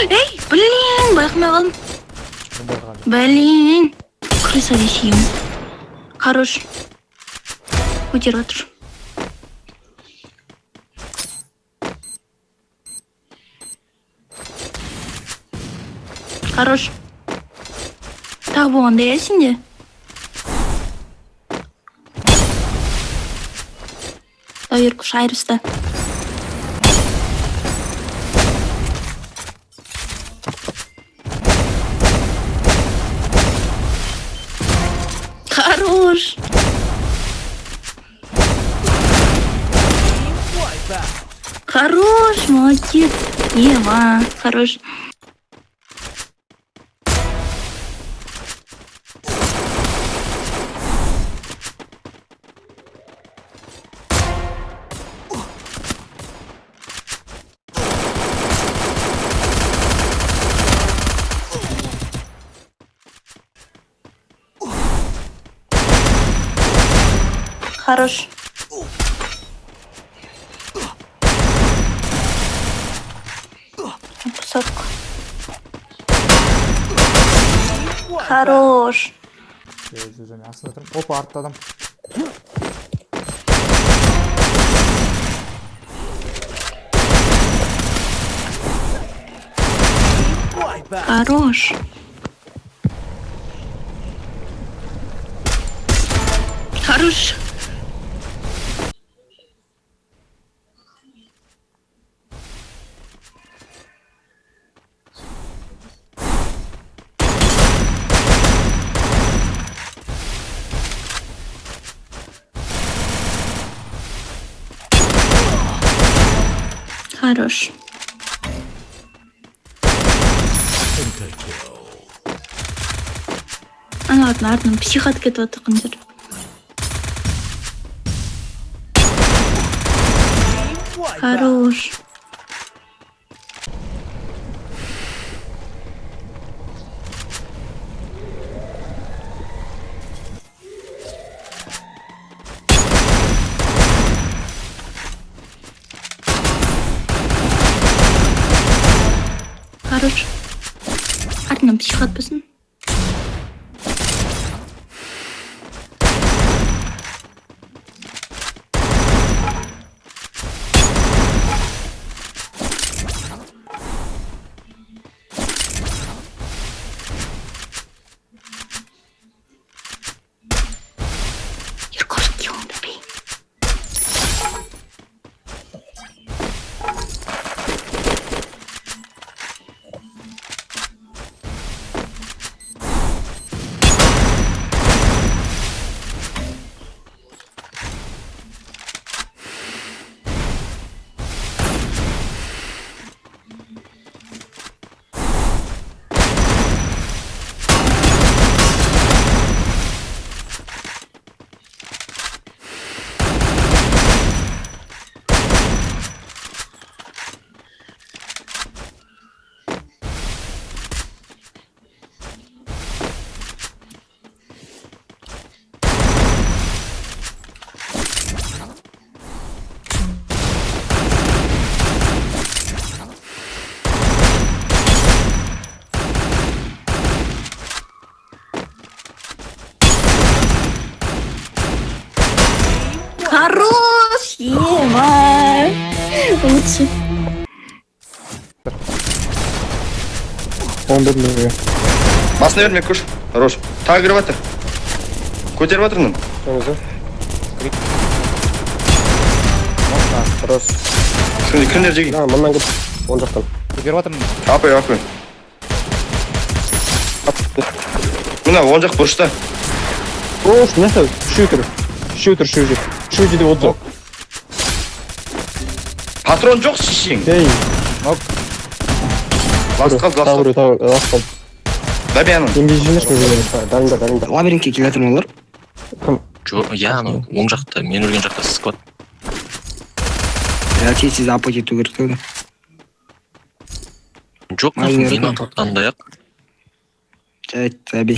Эй, блин, байқамай қалдым. Блин. Крыса десейім. Хорош. Көтеріп отыр. Хорош. Тағы болғанда иә сенде? Давер күш айырысты. Хорош. Хорош, молодец. Ева, хорош. Хорош. Посадка. Хорош. Опа, артта адам. Хорош. Хорош. Хорош. Ана артынан психат кетіп жатқандар. Хорош. Хорош. Артынан психат болсын. Хорош! Ева! Лучше. Он бедный. Басына берме, көш. Хорош. Тағы кіріп жатыр. Көтеріп жатырмын. Хорош. Кімдер жеген? Мындан кеп. Он жақтан. Көтеріп жатырмын. Апай. Мына он жақ бұрышта. Ош, нәрсе? Шутер. Шутер деп отыр. Патрон жоқ шешең. Ей. Ласт қал. Дабияның. Еңбек жинаш мені. Дайында. Лабиринтке келе жатырмын олар. Кім? Жоқ, я анау оң жақта, мен өлген жақта сықпады. Я тез апат ету керек еді. Жоқ, мен ататқандай ақ. Жайт, сәби.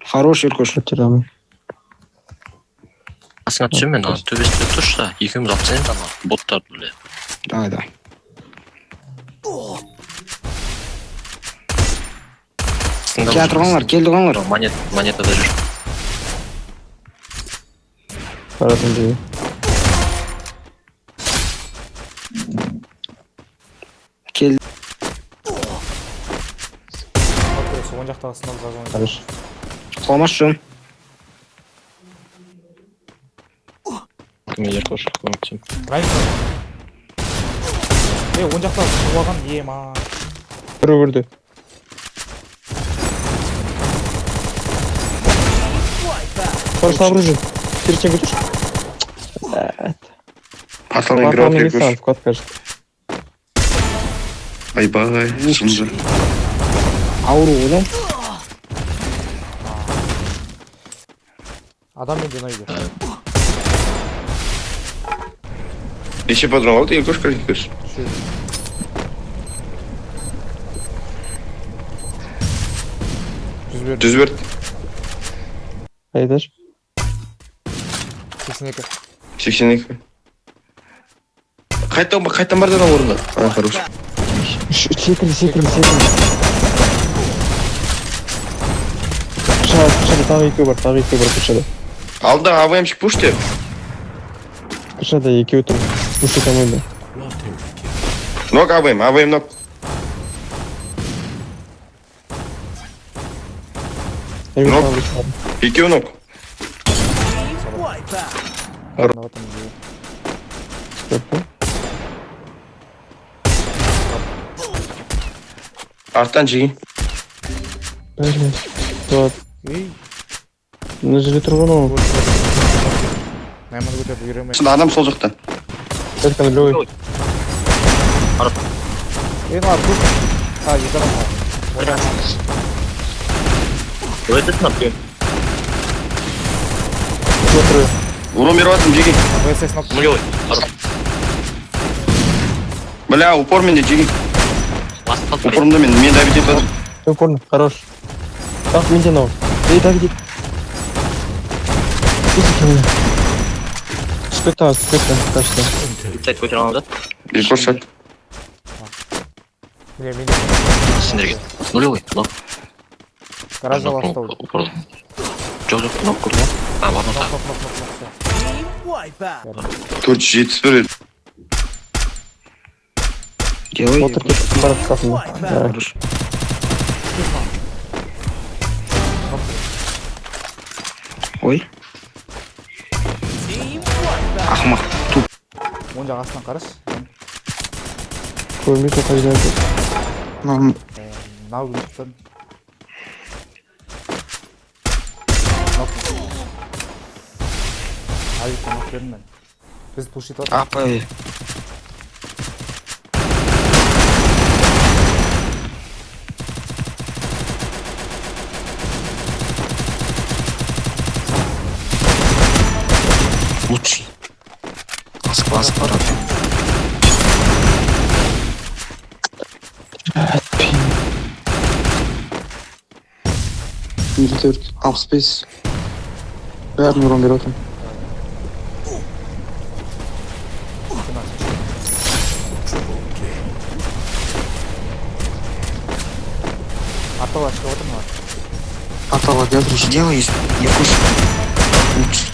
Хороший Иркош. Қасыңа түсем мен, төбесінде тұршы да, екеуміз алып тастайын ана боттарды біле. Давай. Астында Келе тұрғанлар, келді тұрғанлар. Монетада жүр. Баратын жиі. Келді. Окей, сол оң жақтағы сынақ жазған. Қарыш. Қалмаш жөн. Мен жер қош. Көмектесем. Райын. Оң жақтағы сынақ алған, ема. Бір көрді. Қарыш набружин. Перечен көтір. Аталған играл Батон перекуш. Nissan вклад кажет. Айбай, шынжы. Ауру одан. Адам мен денойды. Неше патрон алды, Иркуш, Иркуш. Жүз берді. Қайдаш? 82. 82. Қайттан бар деген орында. Хорош. Секірді. Қышады, тағы екеу бар, қышады. Алда АВМшік пуш деп. Қышады, екеу тұр. Пуш ете алмайды. Нок АВМ нок. Екеу нок. Арттан жиги. Ей, Мына жерде тұрған ол. найманы көтеріп үйреме. Адам сол жақта. Только нулевой. Мына тут. Екі адам. Өте сынап кел. Смотрю. Урон беріп атым жиги. ВСС нап. Нулевой. Бля, упор менде жиги. Упорымда мен давить етіп атым. Упорно, хорош. Так, менде нау. Ей, Давид. Спектакль, качество. Сайт көтер алды. Иркуш шат. Мен Сендерге. Нулевой. Нок. гаражда ластау. Жоқ, нок көрді. Бар нота. Нок. 471. Делай. Отыр кетіп барып қасында. Хорош. Ой. Ақымақ. Туп. Оң жақ астынан қараш. Көрмейді қайда. Нау күндіктен. Айыпты нок бердім мен. Біз пуш етіп атыр. Апай. Лучший. Класс парад. Militör 65. Bәрін ұран беріп атырмын. Артауға шығып отыр ма? Атаға қазір үшін. Делай. Якуш. Лучший.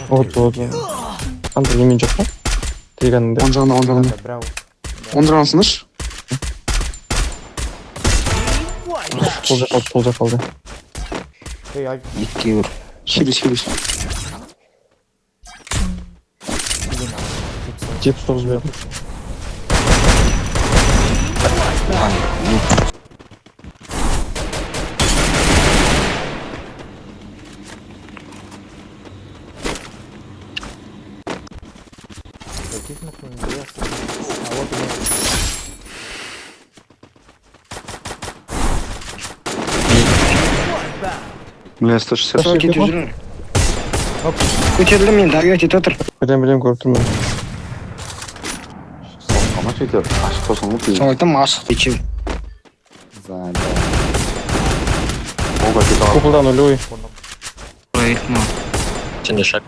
Вот. Қандай немен жоқ па? Триганыңда. Он жағына. Брау. Он жағына сыныш. Сол жақ қалды. Ей, айып. Екке бір. Хилис. 79 берді. Каких нокнул? А вот у меня. Бля, 160. Сол кетіп жүрмін. Көтерілдім мен, дария кетіп отыр. Білем көріп тұрмын. Ама сөйтер. Ашық болсын мұт. Сол айтам, ашық кетшеу. Олға кет алып. Куполда нулевой. Проектно. Сенде шаг.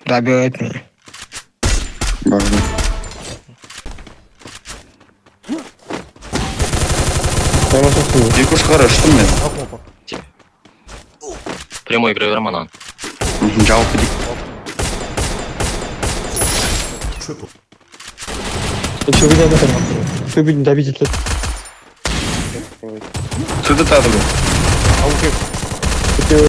Добивает меня. Бағы. согласен. Екі куш қара, ұштым мен. Оп, оп, оп. Прямой играй берем анан. Жалпы дейік. Еще выйдет это. Вы будете добить это. Сюди тады бұл. Ау, кеп. Это